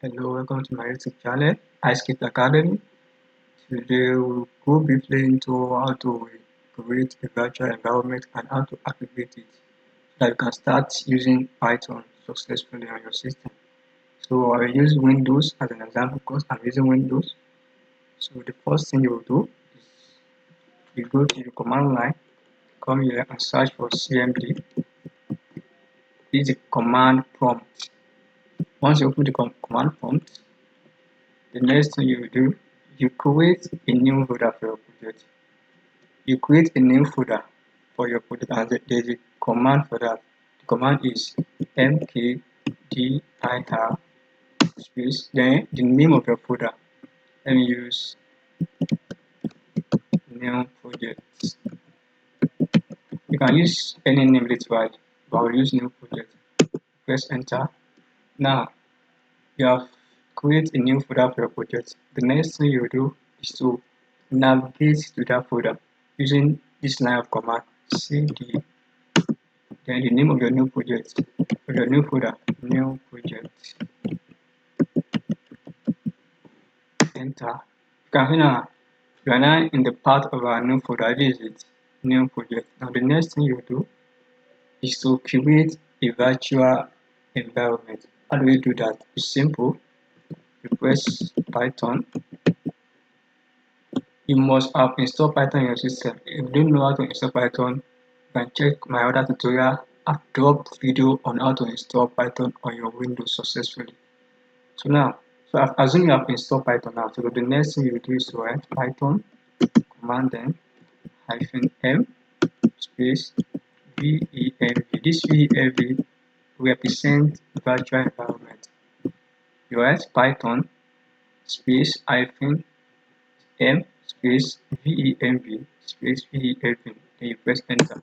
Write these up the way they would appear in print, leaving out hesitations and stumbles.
Hello, welcome to my YouTube channel, iScript Academy. Today we'll go briefly into how to create a virtual environment and how to activate it so that you can start using Python successfully on your system. So I will use Windows as an example because I'm using Windows. So the first thing you will do is you go to the command line, come here and search for CMD. This is the command prompt. Once you open the command prompt, the next thing you will do, you create a new folder for your project. You create a new folder for your project and there's a command for that. The command is mkdir space, then the name of your folder. Let me use new project. You can use any name literally, but I will use new project. Press enter. Now you have created a new folder for your project. The next thing you will do is to navigate to that folder using this line of command cd, then the name of your new project, for your new folder, new project, enter. You can see now you are now in the part of our new folder. This is it, new project. Now the next thing you do is to create a virtual environment. How do we do that? It's simple. You press Python. You must have installed Python in your system. If you don't know how to install Python, you can check my other tutorial. I've dropped video on how to install Python on your Windows successfully. So I've assumed you have installed Python now. So the next thing you do is to write Python command then -m space venv. This venv represents virtual environment. You write Python space -m space venv space venv. Then you press enter.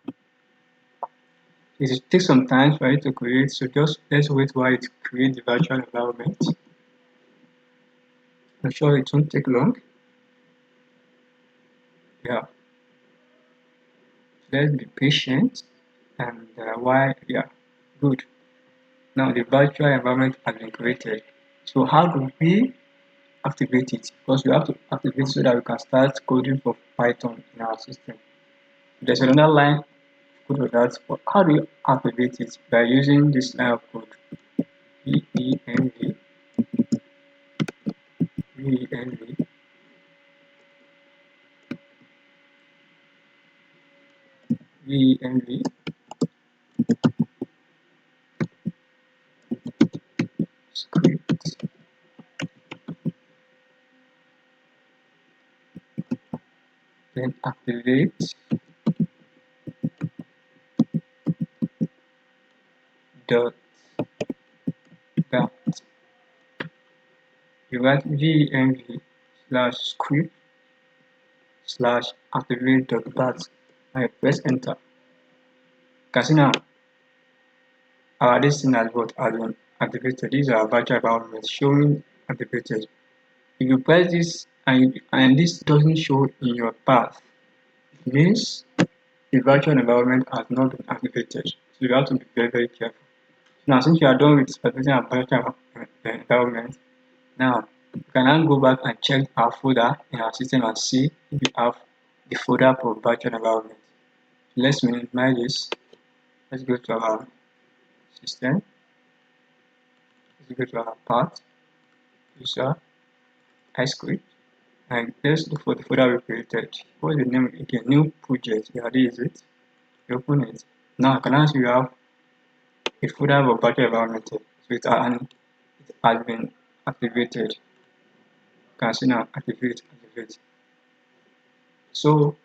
It will take some time for it to create, so just let's wait while it creates the virtual environment. I'm sure it won't take long. Yeah, let's be patient and good. Now the virtual environment has been created. So how do we activate it? Because we have to activate so that we can start coding for Python in our system. There's another line code for that, but how do you activate it? By using this line of code venv venv script, then activate dot that. You write venv slash script slash activate dot bat and you press enter. You can see now our this thing has been activated. These are virtual environments showing activated. If you press this and this doesn't show in your path, it means the virtual environment has not been activated. So you have to be very careful. Now since you are done with activating a virtual environment, now you can now go back and check our folder in our system and see if we have the folder for virtual environment. Let's minimize this. Let's go to our system. Let's go to our path, user, iScript, and let's look for the folder we created. What is the name again? New project. Yeah, this is it. You open it. Now you can now see you have a folder for virtual environment. So it has been activated. You can see now activate. So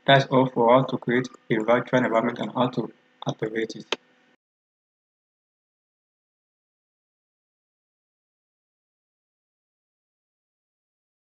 that's all for how to create a virtual environment and how to activate it.